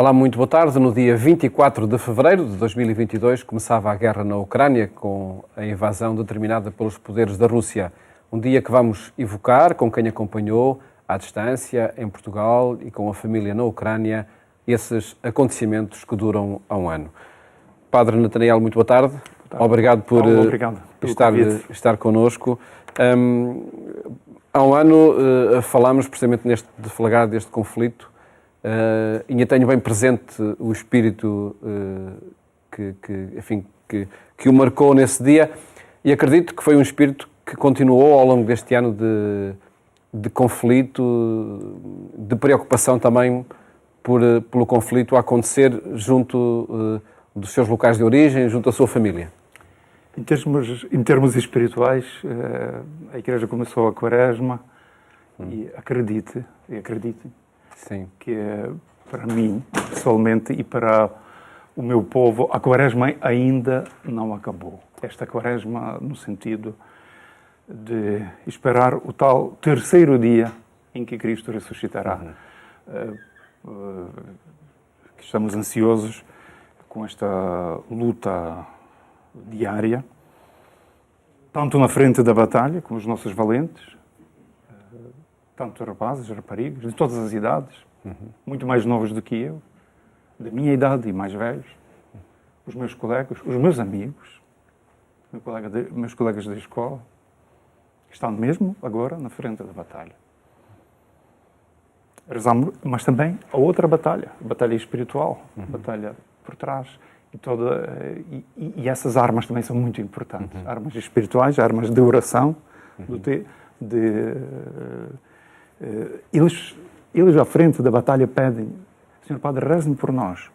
Olá, muito boa tarde. No dia 24 de fevereiro de 2022 começava a guerra na Ucrânia com a invasão determinada pelos poderes da Rússia. Um dia que vamos evocar com quem acompanhou à distância em Portugal e com a família na Ucrânia esses acontecimentos que duram há um ano. Padre Natanael, muito boa tarde. Obrigado por estar connosco. Há um ano falámos precisamente de falar deste conflito. Ainda tenho bem presente o espírito que o marcou nesse dia e acredito que foi um espírito que continuou ao longo deste ano de conflito, de preocupação também pelo conflito a acontecer junto dos seus locais de origem, junto à sua família. Em termos espirituais, a Igreja começou a Quaresma e acredite, Sim. Que para mim, pessoalmente, e para o meu povo, a Quaresma ainda não acabou. Esta Quaresma no sentido de esperar o tal terceiro dia em que Cristo ressuscitará. Que estamos ansiosos com esta luta diária, tanto na frente da batalha, com os nossos valentes, tanto rapazes, raparigas, de todas as idades, muito mais novos do que eu, da minha idade e mais velhos, os meus colegas, os meus amigos, meus colegas da escola, que estão mesmo agora na frente da batalha. Mas também a outra batalha, a batalha espiritual, a batalha por trás. E essas armas também são muito importantes. Armas espirituais, armas de oração, eles à frente da batalha pedem: Senhor Padre, rezem por nós.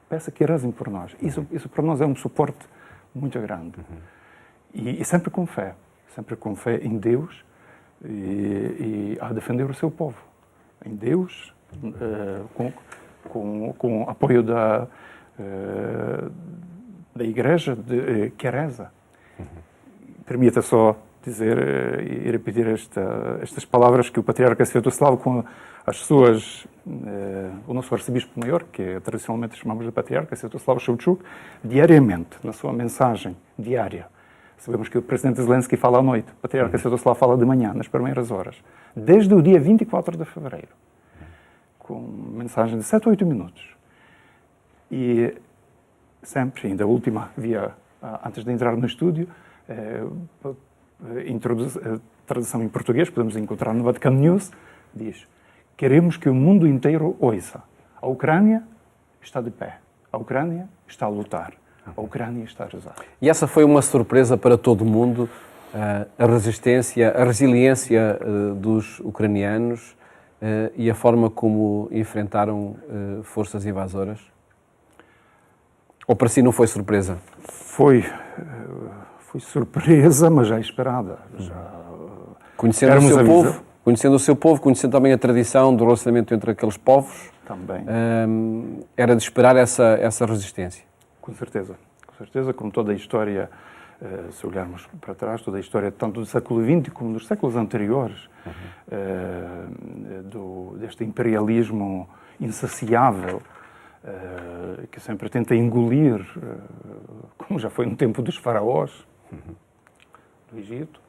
Peça que rezem por nós. Isso para nós é um suporte muito grande. E sempre com fé em Deus e a defender o seu povo. Em Deus, com o apoio da Igreja que reza. Permita só dizer e repetir estas palavras que o Patriarca Sviatoslav, com as suas, o nosso arcebispo maior, que tradicionalmente chamamos de Patriarca Sviatoslav Shevchuk, diariamente, na sua mensagem diária. Sabemos que o presidente Zelensky fala à noite, o Patriarca Sviatoslav fala de manhã, nas primeiras horas, desde o dia 24 de fevereiro, com mensagem de 7 ou 8 minutos. E sempre, ainda a última, antes de entrar no estúdio, a tradução em português, podemos encontrar no Vatican News, diz: queremos que o mundo inteiro ouça. A Ucrânia está de pé. A Ucrânia está a lutar. A Ucrânia está a rezar. E essa foi uma surpresa para todo o mundo, a resistência, a resiliência dos ucranianos e a forma como enfrentaram forças invasoras? Ou para si não foi surpresa? Foi surpresa, mas já esperada. Conhecendo o seu povo, conhecendo também a tradição do relacionamento entre aqueles povos, também. Era de esperar essa resistência. Com certeza, como toda a história, se olharmos para trás, toda a história tanto do século XX como dos séculos anteriores, deste imperialismo insaciável, que sempre tenta engolir, como já foi no tempo dos faraós, do Egito,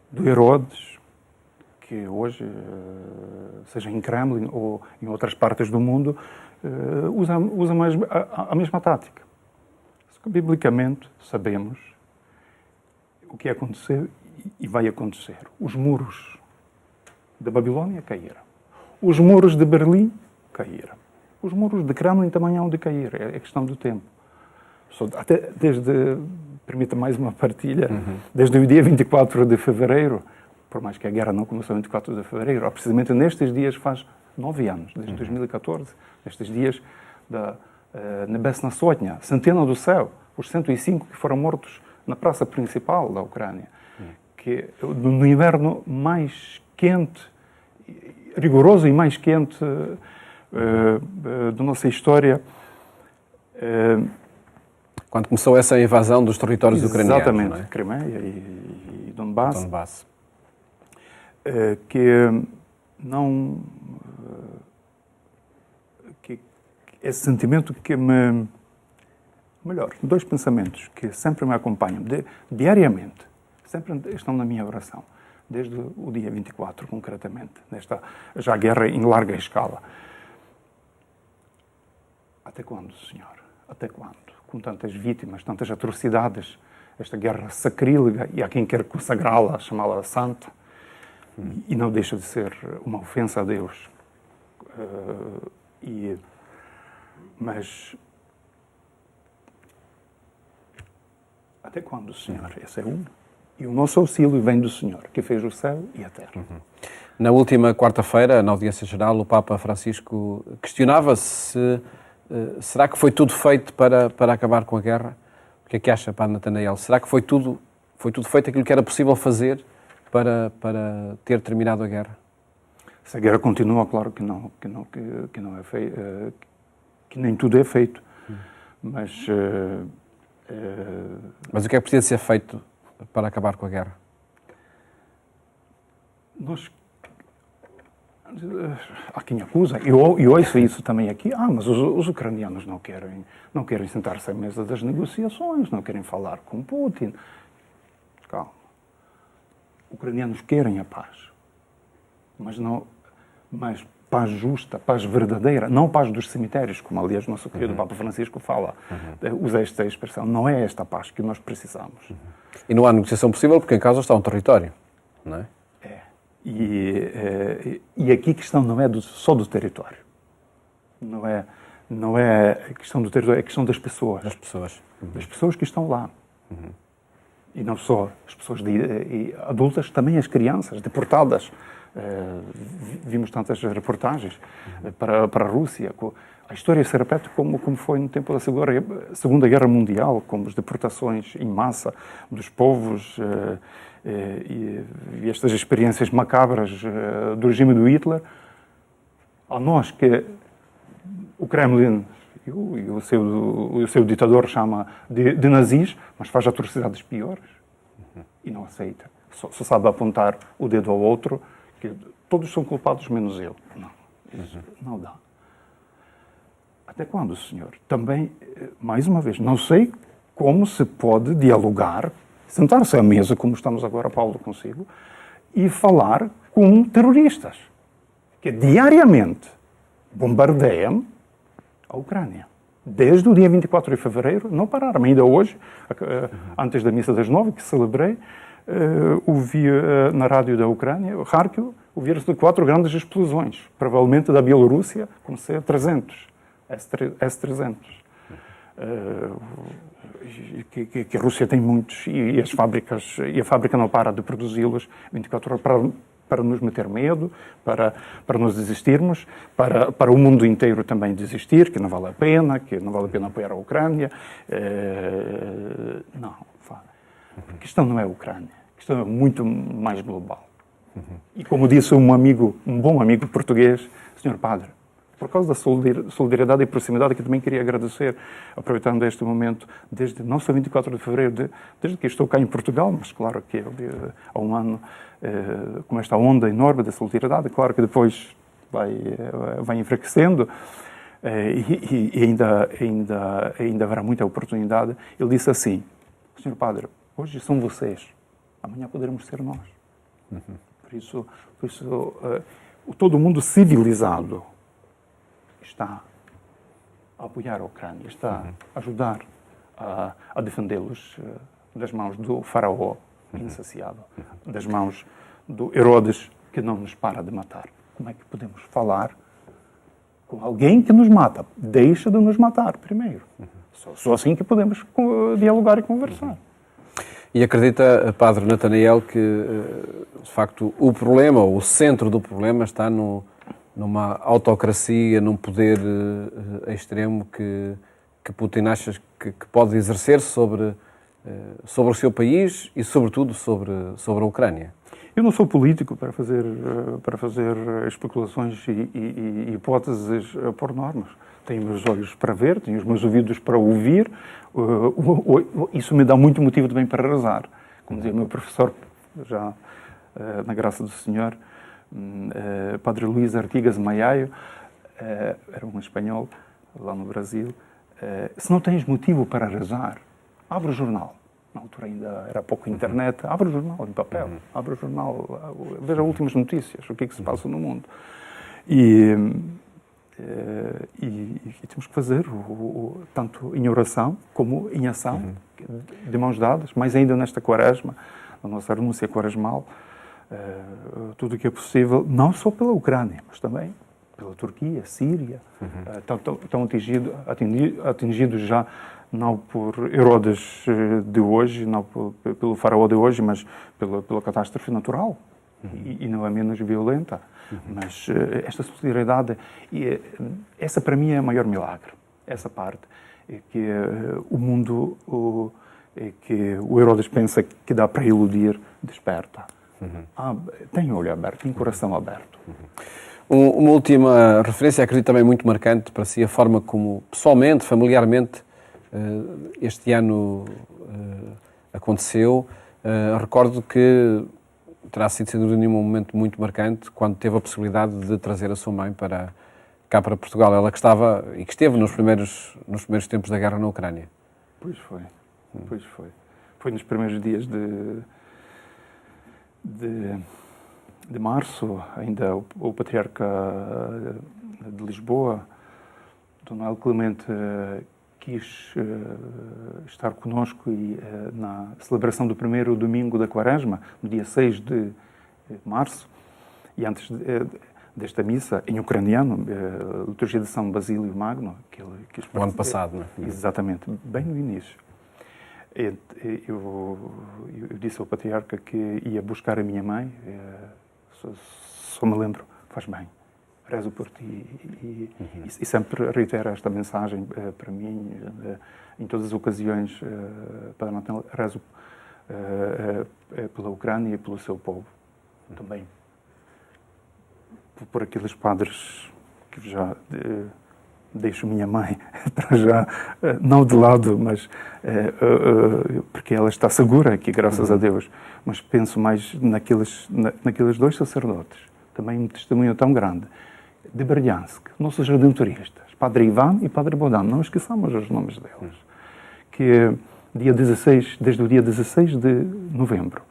do Herodes, que hoje, seja em Kremlin ou em outras partes do mundo, usa mais a mesma tática. Só que, biblicamente, sabemos o que aconteceu e vai acontecer. Os muros da Babilônia caíram. Os muros de Berlim caíram. Os muros de Kremlin também hão de cair. É questão do tempo. Até permita mais uma partilha, desde o dia 24 de fevereiro, por mais que a guerra não começou em 24 de fevereiro, precisamente nestes dias faz 9 anos, desde 2014, nestes dias da Nebesna Sotnia, Centena do Céu, os 105 que foram mortos na praça principal da Ucrânia, que no inverno mais quente, rigoroso e mais quente da nossa história. Quando começou essa invasão dos territórios ucranianos. Exatamente, não é? Crimeia e Donbass. Que não... esse sentimento que me... Melhor, dois pensamentos que sempre me acompanham, diariamente, sempre estão na minha oração, desde o dia 24, concretamente, nesta já guerra em larga escala. Até quando, Senhor? Até quando? Com tantas vítimas, tantas atrocidades, esta guerra sacrílega, e há quem quer consagrá-la, chamá-la santa, e não deixa de ser uma ofensa a Deus. Mas até quando, Senhor? Esse é um. E o nosso auxílio vem do Senhor, que fez o céu e a terra. Na última quarta-feira, na audiência geral, o Papa Francisco questionava-se será que foi tudo feito para acabar com a guerra? O que é que acha, Padre Natanael? Será que foi tudo feito aquilo que era possível fazer para ter terminado a guerra? Se a guerra continua, claro que não é feito, que nem tudo é feito. Mas o que é que precisa ser feito para acabar com a guerra? Há quem acusa, e ouço isso também aqui, mas os ucranianos não querem sentar-se à mesa das negociações, não querem falar com Putin. Calma. Ucranianos querem a paz, mas paz justa, paz verdadeira, não paz dos cemitérios, como aliás o nosso querido Papa Francisco fala, usa esta expressão. Não é esta paz que nós precisamos. E não há negociação possível porque em causa está um território, não é? E aqui a questão não é só do território. Não é a questão do território, é a questão das pessoas. Das pessoas. Das pessoas que estão lá. E não só as pessoas adultas, também as crianças deportadas. Vimos tantas reportagens para a Rússia. A história se repete como foi no tempo da Segunda Guerra Mundial, como as deportações em massa dos povos e estas experiências macabras do regime do Hitler. A nós que o Kremlin e o seu ditador chama de nazis, mas faz atrocidades piores e não aceita. Só sabe apontar o dedo ao outro, que todos são culpados menos eu. Não, isso não dá. Até quando, Senhor? Também, mais uma vez, não sei como se pode dialogar, sentar-se à mesa, como estamos agora, Paulo, consigo, e falar com terroristas, que diariamente bombardeiam a Ucrânia. Desde o dia 24 de fevereiro, não pararam. Ainda hoje, antes da missa das 9, que celebrei, ouvi na rádio da Ucrânia, Kharkiv, ouviram-se de 4 grandes explosões, provavelmente da Bielorrússia, como C-300, S-300. Que a Rússia tem muitos e a fábrica não para de produzi-los 24 horas para nos meter medo, para nos desistirmos, para o mundo inteiro também desistir, que não vale a pena apoiar a Ucrânia. Não, a questão não é a Ucrânia, a questão é muito mais global. E como disse um bom amigo português, Senhor Padre, por causa da solidariedade e proximidade, que também queria agradecer, aproveitando este momento, desde não só 24 de fevereiro, desde que estou cá em Portugal, mas claro que há um ano, com esta onda enorme da solidariedade, claro que depois vai enfraquecendo, e ainda haverá muita oportunidade. Ele disse assim: Senhor Padre, hoje são vocês, amanhã poderemos ser nós. Por isso todo o mundo civilizado está a apoiar a Ucrânia, está a ajudar a defendê-los das mãos do faraó insaciável, das mãos do Herodes, que não nos para de matar. Como é que podemos falar com alguém que nos mata? Deixa de nos matar primeiro. Só assim que podemos dialogar e conversar. E acredita, Padre Natanael, que, de facto, o problema, o centro do problema está numa autocracia, num poder extremo que Putin acha que pode exercer sobre o seu país e, sobretudo, sobre a Ucrânia? Eu não sou político para fazer especulações e hipóteses por normas. Tenho meus olhos para ver, tenho os meus ouvidos para ouvir. Isso me dá muito motivo também para rezar. Como dizia o meu professor, já na graça do Senhor, Padre Luís Artigas Maiaio, era um espanhol, lá no Brasil, se não tens motivo para rezar, abre o jornal. Na altura ainda era pouco internet, abre o jornal em papel, abre o jornal, veja as últimas notícias, o que é que se passa no mundo. E temos que fazer tanto em oração como em ação, de mãos dadas, mais ainda nesta quaresma, na nossa renúncia quaresmal, tudo o que é possível, não só pela Ucrânia, mas também pela Turquia, Síria, estão atingidos já não por Herodes de hoje, não pelo faraó de hoje, mas pela catástrofe natural, e não é menos violenta. Mas esta solidariedade, essa para mim é o maior milagre, essa parte, que o mundo, que o Herodes pensa que dá para iludir, desperta. Tem olho aberto, tem coração aberto. Uma última referência, acredito também muito marcante para si, a forma como, pessoalmente, familiarmente, este ano aconteceu. Recordo que terá sido, sem dúvida nenhuma, um momento muito marcante quando teve a possibilidade de trazer a sua mãe cá para Portugal. Ela que estava e que esteve nos primeiros tempos da guerra na Ucrânia. Pois foi. Foi nos primeiros dias de março, ainda o patriarca de Lisboa, Dom Manuel Clemente, quis estar conosco na celebração do primeiro domingo da Quaresma, no dia 6 de março, e antes desta missa, em ucraniano, a liturgia de São Basílio Magno, que ele quis o ano passado, não é? Exatamente, bem no início. Eu disse ao patriarca que ia buscar a minha mãe, só me lembro, faz bem, rezo por ti, e sempre reitero esta mensagem para mim, em todas as ocasiões, Padre Natal, rezo pela Ucrânia e pelo seu povo, também por aqueles padres que já deixo minha mãe para já, não de lado, mas porque ela está segura aqui, graças a Deus, mas penso mais naqueles dois sacerdotes, também um testemunho tão grande, de Berdiansk, nossos redentoristas, Padre Ivan e Padre Bodan, não esqueçamos os nomes deles, que desde o dia 16 de novembro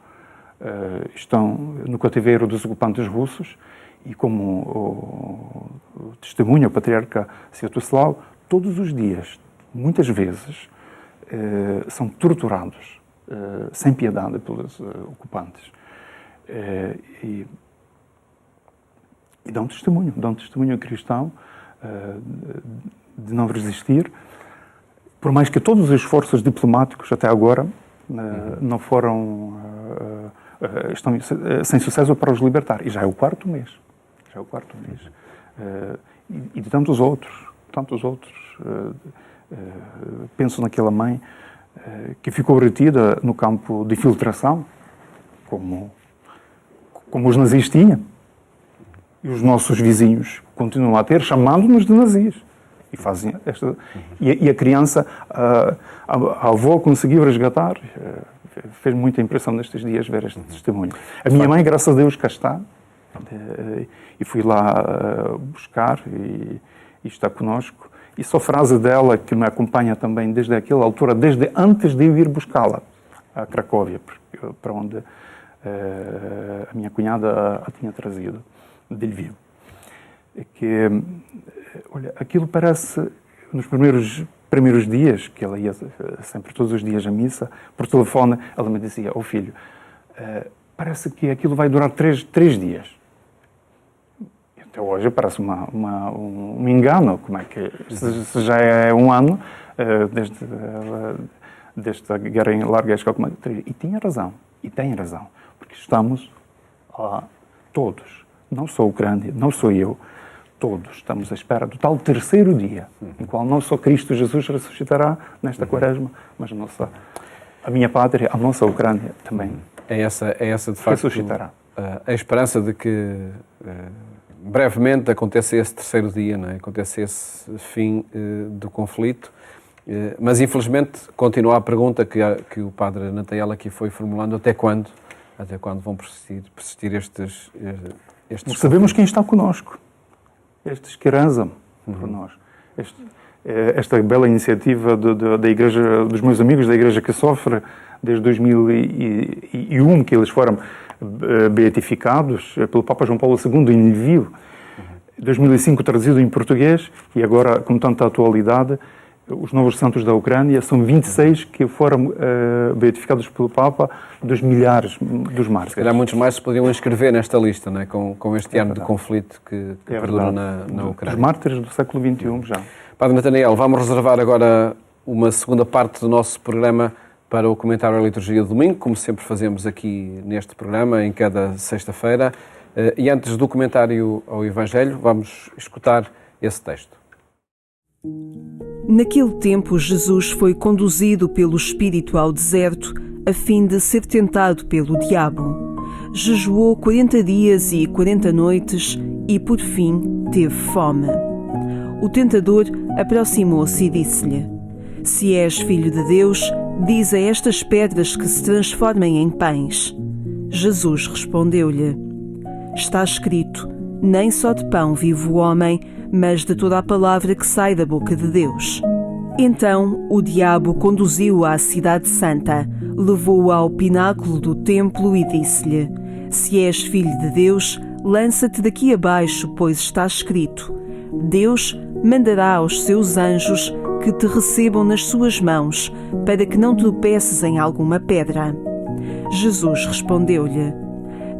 estão no cativeiro dos ocupantes russos, e como o testemunho, o patriarca Sviatoslav, todos os dias, muitas vezes, são torturados sem piedade pelos ocupantes. E dão testemunho cristão de não resistir, por mais que todos os esforços diplomáticos até agora não foram, estão sem sucesso para os libertar. E já é o quarto mês. E de tantos outros. Penso naquela mãe que ficou retida no campo de filtração, como os nazis tinham. E os nossos vizinhos continuam a ter, chamando-nos de nazis. E fazem esta... E a criança, a avó conseguiu resgatar. Fez muita impressão nestes dias ver este testemunho. A minha mãe, graças a Deus, cá está. E fui lá buscar e está conosco. E só a frase dela, que me acompanha também desde aquela altura, desde antes de eu ir buscá-la a Cracóvia, para onde a minha cunhada a tinha trazido, de Lviv. Que, olha, aquilo parece, nos primeiros dias, que ela ia sempre todos os dias à missa, por telefone, ela me dizia: "Oh filho, parece que aquilo vai durar três dias." Até hoje parece um engano. Como é que, se já é um ano, desde a guerra em larga escala, e tinha razão, e tem razão, porque estamos lá todos, não só a Ucrânia, não sou eu, todos estamos à espera do tal terceiro dia, em qual não só Cristo Jesus ressuscitará nesta quaresma, mas a minha pátria, a nossa Ucrânia também é essa de facto ressuscitará. A esperança de que brevemente aconteça esse terceiro dia, não é? Aconteça esse fim do conflito. Mas infelizmente continua a pergunta que o Padre Nataiel aqui foi formulando: até quando vão persistir estes Sabemos quem está conosco. Estes que rezam por nós. esta bela iniciativa da Igreja, dos meus amigos da Igreja que Sofre, desde 2001, que eles foram beatificados pelo Papa João Paulo II em Lviv, 2005 traduzido em português, e agora, com tanta atualidade, os novos santos da Ucrânia, são 26 que foram beatificados pelo Papa, dos milhares dos mártires. Se calhar muitos mais se poderiam inscrever nesta lista, não é? Com este ano de conflito que perdura na Ucrânia. Os mártires do século XXI já. Padre Natanael, vamos reservar agora uma segunda parte do nosso programa para o comentário à liturgia de domingo, como sempre fazemos aqui neste programa, em cada sexta-feira. E antes do comentário ao Evangelho, vamos escutar esse texto. Naquele tempo, Jesus foi conduzido pelo Espírito ao deserto, a fim de ser tentado pelo diabo. Jejuou 40 dias e 40 noites e, por fim, teve fome. O tentador aproximou-se e disse-lhe: Se és filho de Deus, diz a estas pedras que se transformem em pães. Jesus respondeu-lhe: Está escrito: Nem só de pão vive o homem, mas de toda a palavra que sai da boca de Deus. Então o diabo conduziu-o à cidade santa, levou-o ao pináculo do templo e disse-lhe: Se és filho de Deus, lança-te daqui abaixo, pois está escrito: Deus mandará aos seus anjos que te recebam nas suas mãos, para que não tropeces em alguma pedra. Jesus respondeu-lhe: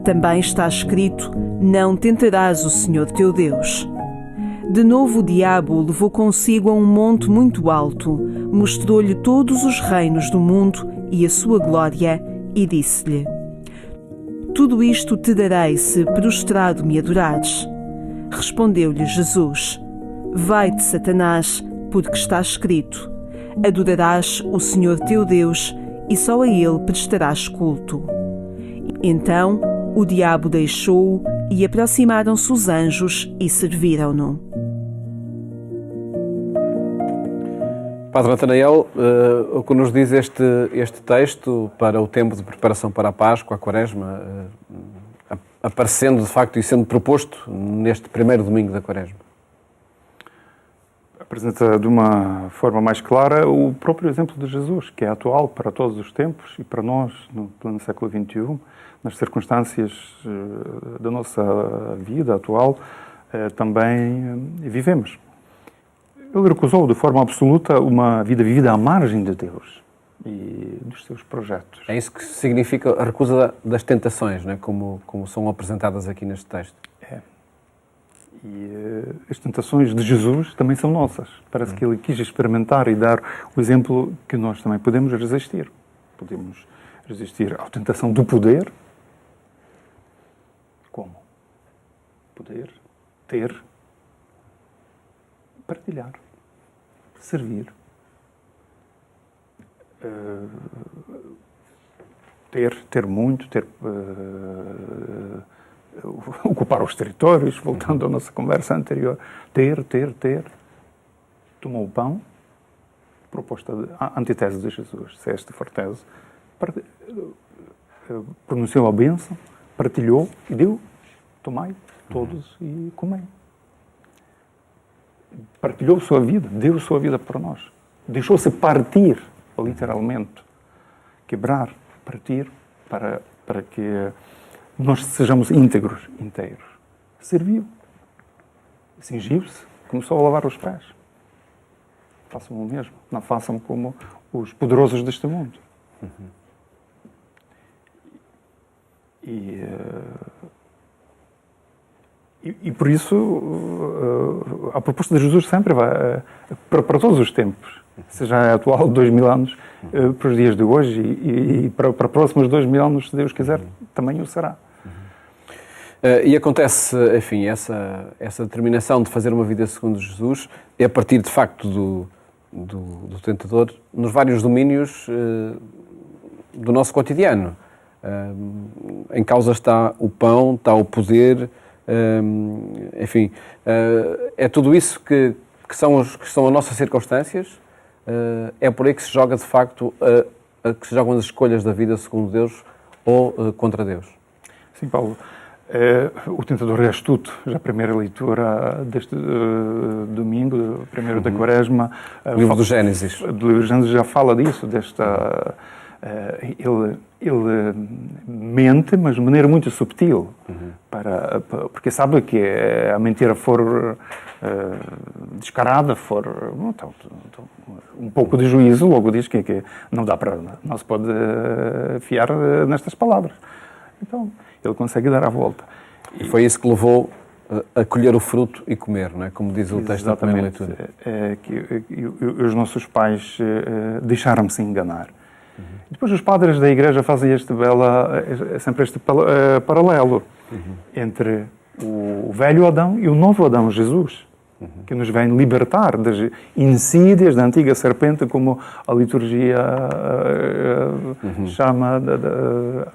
Também está escrito: Não tentarás o Senhor teu Deus. De novo o diabo o levou consigo a um monte muito alto, mostrou-lhe todos os reinos do mundo e a sua glória, e disse-lhe: Tudo isto te darei se prostrado me adorares. Respondeu-lhe Jesus: Vai-te, Satanás, porque está escrito: Adorarás o Senhor teu Deus e só a Ele prestarás culto. Então o diabo deixou-o e aproximaram-se os anjos e serviram-no. Padre Natanael, o que nos diz este texto para o tempo de preparação para a Páscoa, a Quaresma, aparecendo de facto e sendo proposto neste primeiro domingo da Quaresma? Apresenta de uma forma mais clara o próprio exemplo de Jesus, que é atual para todos os tempos e para nós, no pleno século XXI, nas circunstâncias da nossa vida atual, também vivemos. Ele recusou de forma absoluta uma vida vivida à margem de Deus e dos seus projetos. É isso que significa a recusa das tentações, não é? Como são apresentadas aqui neste texto. É. E as tentações de Jesus também são nossas. Parece que ele quis experimentar e dar o exemplo que nós também podemos resistir. Podemos resistir à tentação do poder. Como? Poder, ter, partilhar, servir, ter muito, ocupar os territórios, voltando à nossa conversa anterior, ter. Tomou o pão, proposta a antítese de Jesus, se esta for tese, pronunciou a bênção, partilhou e deu: tomai todos e comei. Partilhou sua vida, deu sua vida para nós. Deixou-se partir, literalmente. Quebrar, partir, para que nós sejamos íntegros, inteiros. Serviu. Cingiu-se, começou a lavar os pés. Façam o mesmo. Não façam como os poderosos deste mundo. E por isso a proposta de Jesus sempre vai para todos os tempos, seja atual de 2000 anos, para os dias de hoje e para próximos 2000 anos, se Deus quiser, também o será. E acontece, enfim, essa determinação de fazer uma vida segundo Jesus é a partir, de facto, do tentador nos vários domínios do nosso cotidiano. Em causa está o pão, está o poder, enfim, é tudo isso que são as nossas circunstâncias, é por aí que se joga, de facto, que se jogam as escolhas da vida segundo Deus ou contra Deus. Sim, Paulo. O Tentador é astuto, já a primeira leitura deste domingo, primeiro da Quaresma. O livro do Gênesis. Do livro do Gênesis já fala disso, ele mente, mas de maneira muito subtil, porque sabe que a mentira for descarada, for um pouco de juízo, logo diz que não se pode fiar nestas palavras. Então, ele consegue dar a volta. E foi isso que levou a colher o fruto e comer, não é? Como diz o texto da primeira leitura. Os nossos pais deixaram-se enganar. Depois os padres da Igreja fazem sempre este paralelo entre o velho Adão e o novo Adão, Jesus, que nos vem libertar das insídias da antiga serpente, como a liturgia chama,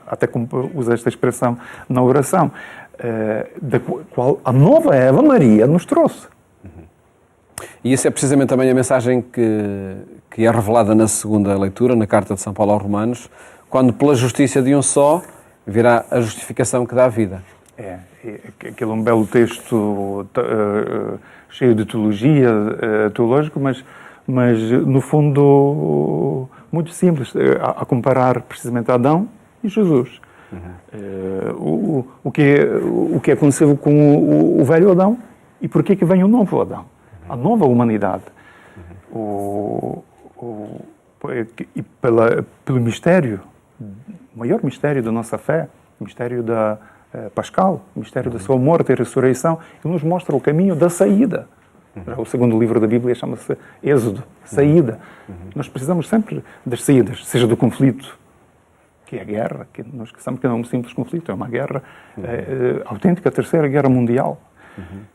até como usa esta expressão na oração, da qual a nova Eva Maria nos trouxe. E isso é precisamente também a mensagem que é revelada na segunda leitura, na carta de São Paulo aos Romanos, quando pela justiça de um só virá a justificação que dá a vida. Aquele é um belo texto cheio de teologia, teológico, mas no fundo muito simples, a comparar precisamente Adão e Jesus. O que aconteceu com o velho Adão e por que vem o novo Adão, a nova humanidade. E pelo mistério, o maior mistério da nossa fé, o mistério da Pascal, o mistério da sua morte e ressurreição, ele nos mostra o caminho da saída. Já o segundo livro da Bíblia chama-se Êxodo, saída. Nós precisamos sempre das saídas, seja do conflito, que é a guerra, que nós sabemos que não é um simples conflito, é uma guerra autêntica, a terceira guerra mundial.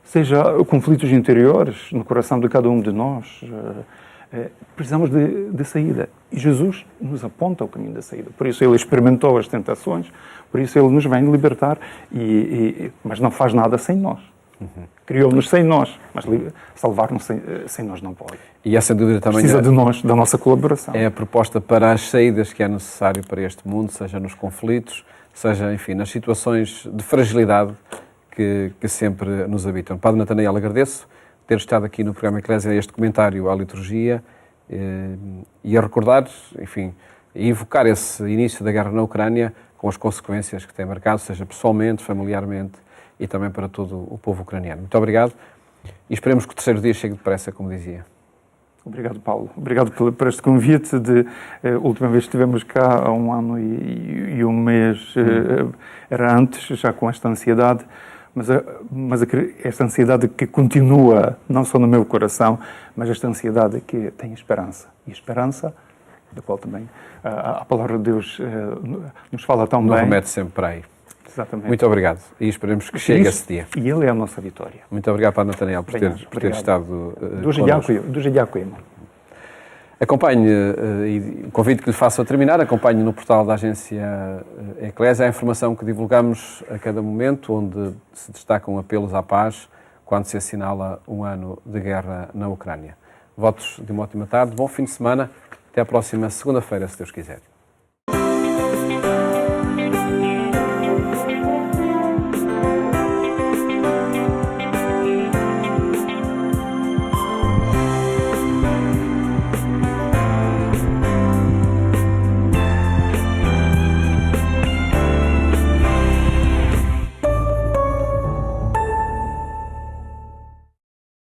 Seja conflitos interiores no coração de cada um de nós, precisamos de saída. E Jesus nos aponta o caminho da saída. Por isso ele experimentou as tentações, por isso ele nos vem libertar, mas não faz nada sem nós. Criou-nos sem nós, mas salvar-nos sem nós não pode. E essa dúvida também precisa de nós, da nossa colaboração. É a proposta para as saídas que é necessário para este mundo, seja nos conflitos, seja, enfim, nas situações de fragilidade que sempre nos habitam. Padre Natanael, agradeço ter estado aqui no programa Eclésia este comentário à liturgia e a recordar, enfim, e invocar esse início da guerra na Ucrânia com as consequências que tem marcado, seja pessoalmente, familiarmente e também para todo o povo ucraniano. Muito obrigado e esperemos que o terceiro dia chegue depressa, como dizia. Obrigado, Paulo. Obrigado por este convite. A última vez que estivemos cá há 1 ano e 1 mês, era antes, já com esta ansiedade, mas esta ansiedade que continua, não só no meu coração, mas esta ansiedade que tem esperança. E esperança, da qual também a palavra de Deus nos fala tão bem. Não remete sempre para aí. Exatamente. Muito obrigado e esperemos que chegue esse dia. E ele é a nossa vitória. Muito obrigado, Padre Natanael, por ter estado connosco. Acompanhe, e o convite que lhe faço a terminar, acompanhe no portal da agência Eclésia a informação que divulgamos a cada momento, onde se destacam apelos à paz quando se assinala 1 ano de guerra na Ucrânia. Votos de uma ótima tarde, bom fim de semana, até à próxima segunda-feira, se Deus quiser.